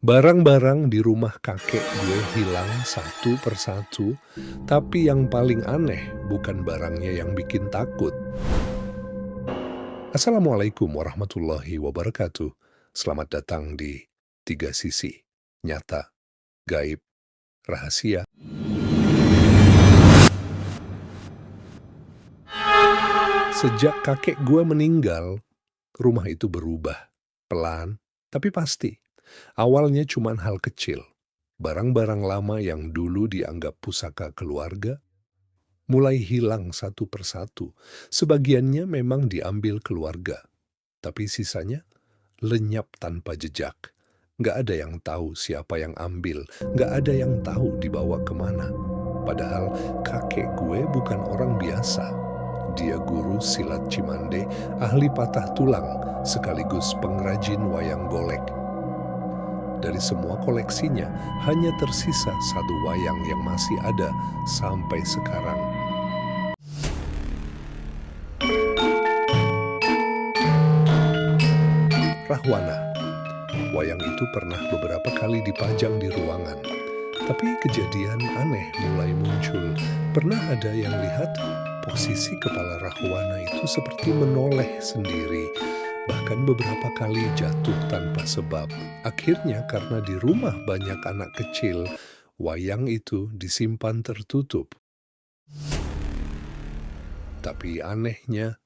Barang-barang di rumah kakek gue hilang satu persatu, tapi yang paling aneh bukan barangnya yang bikin takut. Assalamualaikum warahmatullahi wabarakatuh. Selamat datang di Tiga Sisi, Nyata, Gaib, Rahasia. Sejak kakek gue meninggal, rumah itu berubah. Pelan, tapi pasti. Awalnya cuma hal kecil. Barang-barang lama yang dulu dianggap pusaka keluarga mulai hilang satu persatu. Sebagiannya memang diambil keluarga, tapi sisanya lenyap tanpa jejak. Nggak ada yang tahu siapa yang ambil, nggak ada yang tahu dibawa kemana. Padahal kakek gue bukan orang biasa. Dia guru silat Cimande, ahli patah tulang, sekaligus pengrajin wayang golek. Dari semua koleksinya, hanya tersisa satu wayang yang masih ada sampai sekarang. Rahwana. Wayang itu pernah beberapa kali dipajang di ruangan. Tapi kejadian aneh mulai muncul. Pernah ada yang lihat posisi kepala Rahwana itu seperti menoleh sendiri. Bahkan beberapa kali jatuh tanpa sebab. Akhirnya karena di rumah banyak anak kecil, wayang itu disimpan tertutup. Tapi anehnya,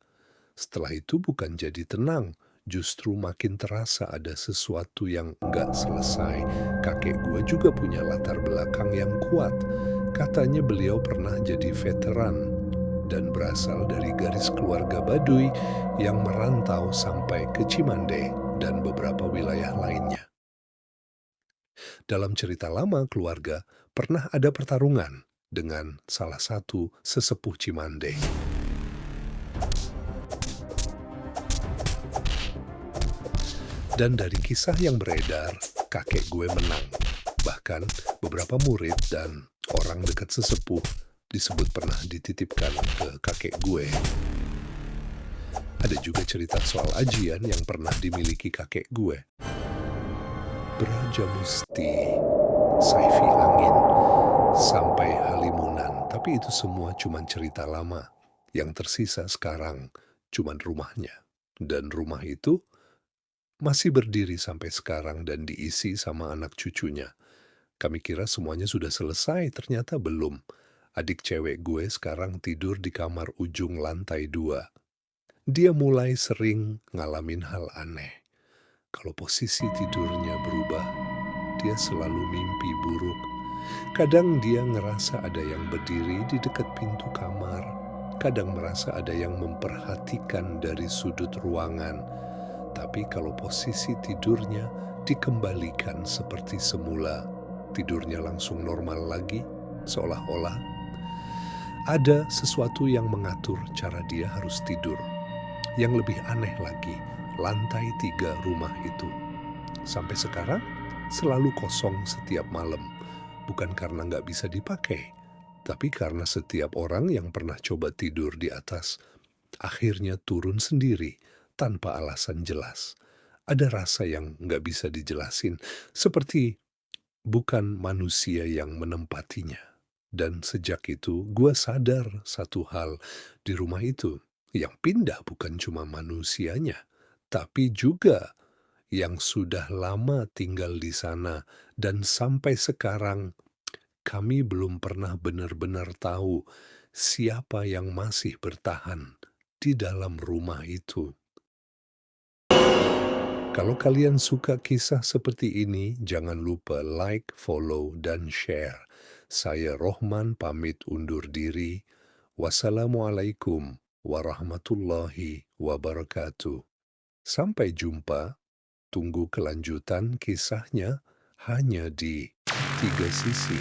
setelah itu bukan jadi tenang, justru makin terasa ada sesuatu yang nggak selesai. Kakek gue juga punya latar belakang yang kuat. Katanya beliau pernah jadi veteran dan berasal dari garis keluarga Baduy yang merantau sampai ke Cimande dan beberapa wilayah lainnya. Dalam cerita lama keluarga, pernah ada pertarungan dengan salah satu sesepuh Cimande. Dan dari kisah yang beredar, kakek gue menang. Bahkan beberapa murid dan orang dekat sesepuh disebut pernah dititipkan ke kakek gue. Ada juga cerita soal ajian yang pernah dimiliki kakek gue. Braja Musti, Saifi Angin, sampai Halimunan. Tapi itu semua cuma cerita lama. Yang tersisa sekarang cuma rumahnya. Dan rumah itu masih berdiri sampai sekarang dan diisi sama anak cucunya. Kami kira semuanya sudah selesai, ternyata belum. Adik cewek gue sekarang tidur di kamar ujung lantai 2. Dia mulai sering ngalamin hal aneh. Kalau posisi tidurnya berubah, dia selalu mimpi buruk. Kadang dia ngerasa ada yang berdiri di dekat pintu kamar. Kadang merasa ada yang memperhatikan dari sudut ruangan. Tapi kalau posisi tidurnya dikembalikan seperti semula, tidurnya langsung normal lagi, seolah-olah ada sesuatu yang mengatur cara dia harus tidur. Yang lebih aneh lagi, lantai 3 rumah itu sampai sekarang selalu kosong setiap malam. Bukan karena nggak bisa dipakai, tapi karena setiap orang yang pernah coba tidur di atas akhirnya turun sendiri tanpa alasan jelas. Ada rasa yang nggak bisa dijelasin, seperti bukan manusia yang menempatinya. Dan sejak itu, gue sadar satu hal di rumah itu. Yang pindah bukan cuma manusianya, tapi juga yang sudah lama tinggal di sana. Dan sampai sekarang, kami belum pernah benar-benar tahu siapa yang masih bertahan di dalam rumah itu. Kalau kalian suka kisah seperti ini, jangan lupa like, follow, dan share. Saya Rohman pamit undur diri. Wassalamualaikum warahmatullahi wabarakatuh. Sampai jumpa. Tunggu kelanjutan kisahnya hanya di Tiga Sisi.